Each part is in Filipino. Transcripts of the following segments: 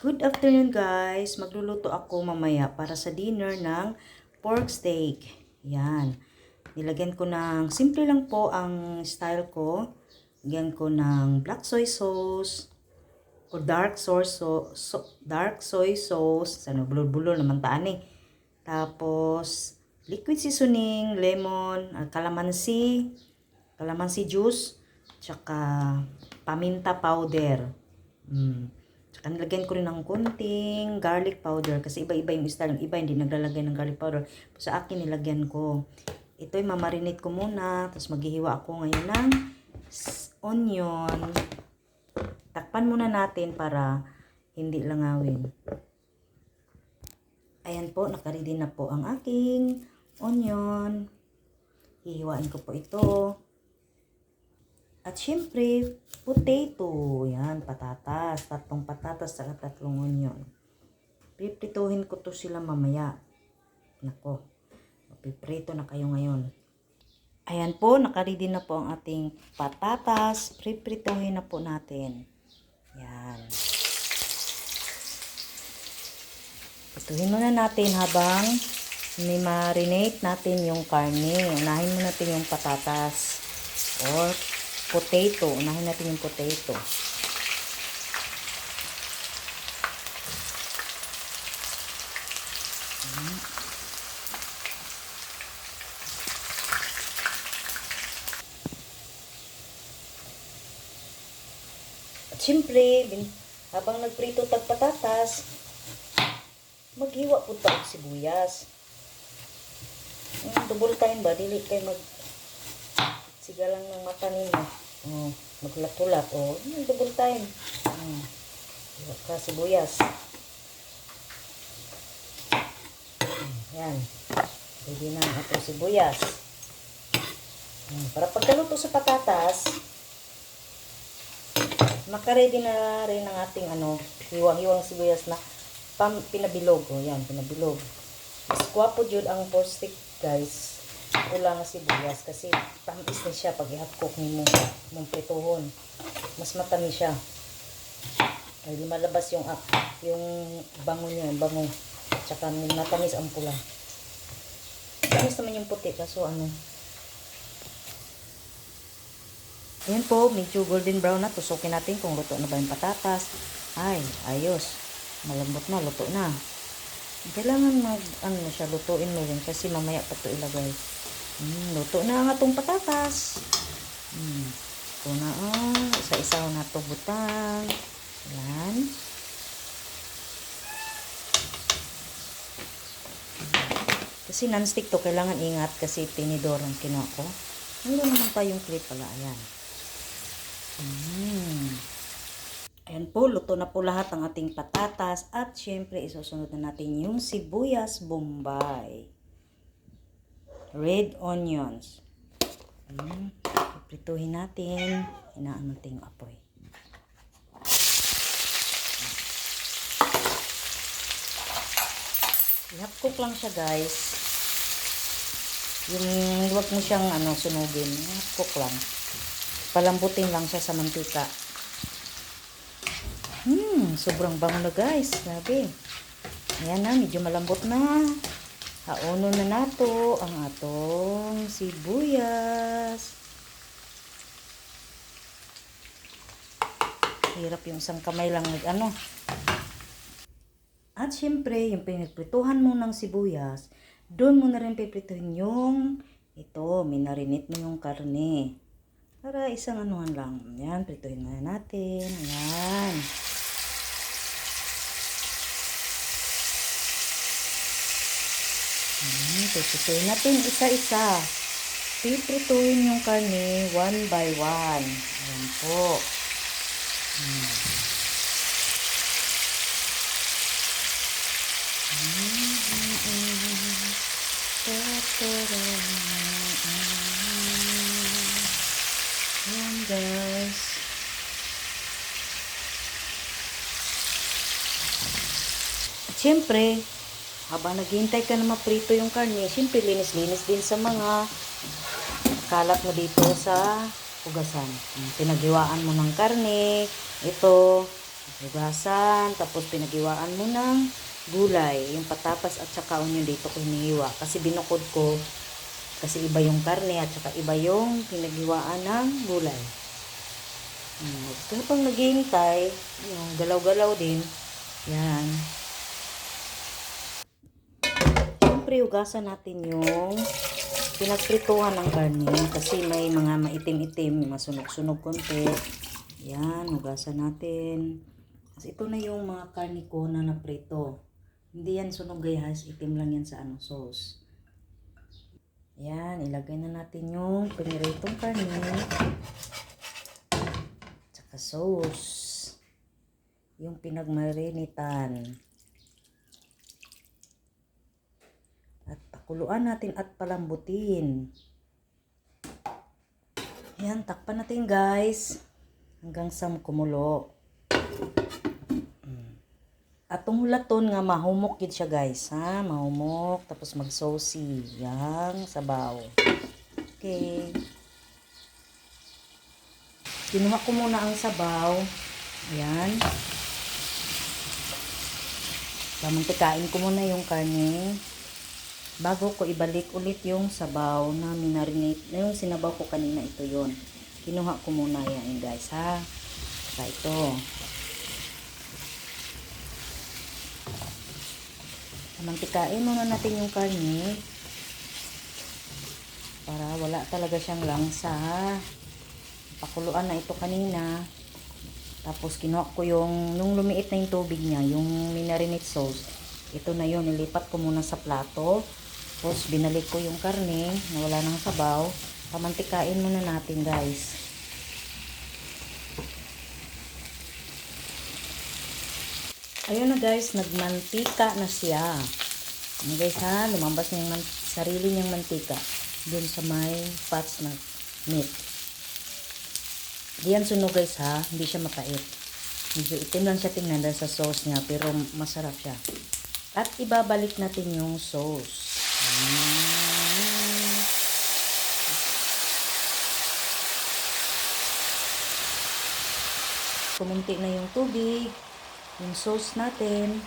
Good afternoon guys! Magluluto ako mamaya para sa dinner ng pork steak. Yan. Nilagyan ko ng, simple lang po ang style ko. Lagyan ko ng black soy sauce o dark soy sauce. Ano, bulol-bulol naman taan eh. Tapos, liquid seasoning, lemon, calamansi juice, tsaka paminta powder. Tsaka nilagyan ko rin ng konting garlic powder kasi iba-iba yung style. Yung iba hindi naglalagay ng garlic powder. Sa akin nilagyan ko. Ito'y mamarinate ko muna. Tapos maghihiwa ako ngayon ng onion. Takpan muna natin para hindi langawin. Ayan po, nakaready na po ang aking onion. Hihiwain ko po ito. At syempre, potato. Yan, patatas. Tatlong patatas at tatlong onion. Piprituhin ko to sila mamaya. Nako, piprito na kayo ngayon. Ayan po, nakaready na po ang ating patatas. Piprituhin na po natin. Yan. Prituhin muna natin habang marinate natin yung karne. Unahin muna natin yung patatas or potato. Unahin natin yung potato. At syempre, habang nagprito tag patatas, maghiwa po tayo sibuyas. Double time ba? Dili kayo siga lang ng mata ninyo. Maglat-ulat. Double time. Hiwa ka sibuyas. Yan. Pwede na ang ating sibuyas. Para pagkaluto sa patatas, makaready na rin ang ating hiwang-hiwang sibuyas na pinabilog. Yan, pinabilog. Mas kwapo jud ang pork steak, guys. Wala nga sibuyas kasi tamis na siya pag i-half-cook nimo mong prituhon. Mas matamis siya. Hindi malabas yung bango niya, bango. Tsaka matamis ang pula. Tamis naman yung puti kaso Ayan po, medyo golden brown na. Tusukin natin kung luto na ba yung patatas. Ay, ayos. Malambot na, luto na. Kailangan siya, lutuin mo rin kasi mamaya pa ito ilagay. Luto na ang atong patatas. Ito na, isa-isa na ito butang. Ayan. Kasi non-stick to, kailangan ingat kasi tinidor ang kinuha ko. Ano naman pa yung clip pala, ayan. Ayan po, luto na po lahat ang ating patatas at syempre isusunod na natin yung sibuyas bombay. Red onions. Prituhin natin. Hinaan natin yung apoy. I-half cook lang siya, guys. Yung huwag mo siyang sunugin. I-half cook lang. Palambutin lang siya sa mantika. Sobrang bango na, guys. Grabe. Ayan na, medyo malambot na. Hauno na nato ang atong sibuyas. Hirap yung isang kamay lang At syempre, yung pinagprituhan mo ng sibuyas, doon mo na rin piprituhin yung minarinate mo yung karne. Para isang lang. Ayan, prituhin na natin. Ayan. Prituhin natin isa-isa. Piprituhin yung karne one by one. Ayan po. Ayan, guys. At syempre, habang naghihintay ka na maprito yung karne, syempre linis-linis din sa mga kalat mo dito sa hugasan. Pinaghiwaan mo ng karne, ito, Hugasan, tapos pinagiwaan mo ng gulay. Yung patatas at saka onion dito ko hinihiwa. Kasi binukod ko. Kasi iba yung karne at saka iba yung pinagiwaan ng gulay. Habang naghihintay, yung galaw-galaw din. Yan. Siyempre, hugasan natin yung pinagprituhan ng karne. Kasi may mga maitim-itim, masunog-sunog konti. Yan, hugasan natin. Kasi ito na yung mga karne ko na naprito. Hindi yan sunog guys, itim lang yan sa sauce. Yan, ilagay na natin yung piniritong karne. Tsaka sauce. Yung pinagmarinitan. At pakuluan natin at palambutin. Yan, takpan natin guys. Hanggang sa kumulo. Atong hulaton nga mahumok gid siya guys, ha? Mahumok tapos mag-saucy yang sabaw. Okay. Kinuha ko muna ang sabaw. Ayan. Pamantikain ko muna yung karne bago ko ibalik ulit yung sabaw na minarinate. Na yung sinabaw ko kanina, ito yon. Kinuha ko muna yan guys, ha? Saka ito. Mantikain muna natin yung karne para wala talaga siyang langsa. Pakuluan na ito kanina. Tapos kinuha ko yung nung lumiit na yung tubig niya, yung minarinate sauce. Ito na yun, nilipat ko muna sa plato. Tapos binalik ko yung karne na wala nang sabaw. Pamantikain muna natin guys. Ayun na guys, nagmantika na siya. Ayan guys ha, lumabas na yung sarili niyang mantika dun sa may pots na meat. Diyan sunog guys ha, hindi siya mapait. Medyo itim lang siya tingnan dahil sa sauce niya, pero masarap siya. At ibabalik natin yung sauce. Kumunti na yung tubig. Yung sauce natin,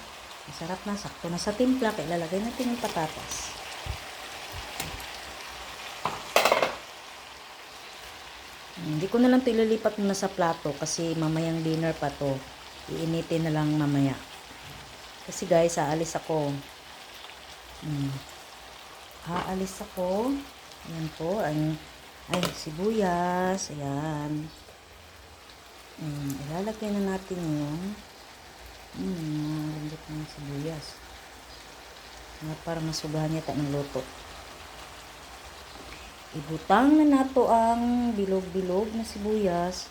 masarap na, sakto na sa timpla, kaya lalagay natin yung patatas. Hindi ko na lang ito ililipat muna sa plato kasi mamayang dinner pa to. Iinitin na lang mamaya. Kasi guys, aalis ako. Aalis ako. Ayan po, ay sibuyas. Ayan. Ilalagay na natin yung lambot ng sibuyas. Para masugahan yata ng luto. Ibutang na nato ang bilog-bilog na sibuyas.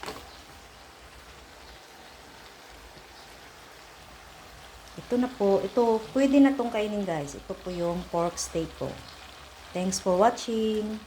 Ito na po. Ito, pwede na tong kainin guys. Ito po yung pork steak ko. Thanks for watching.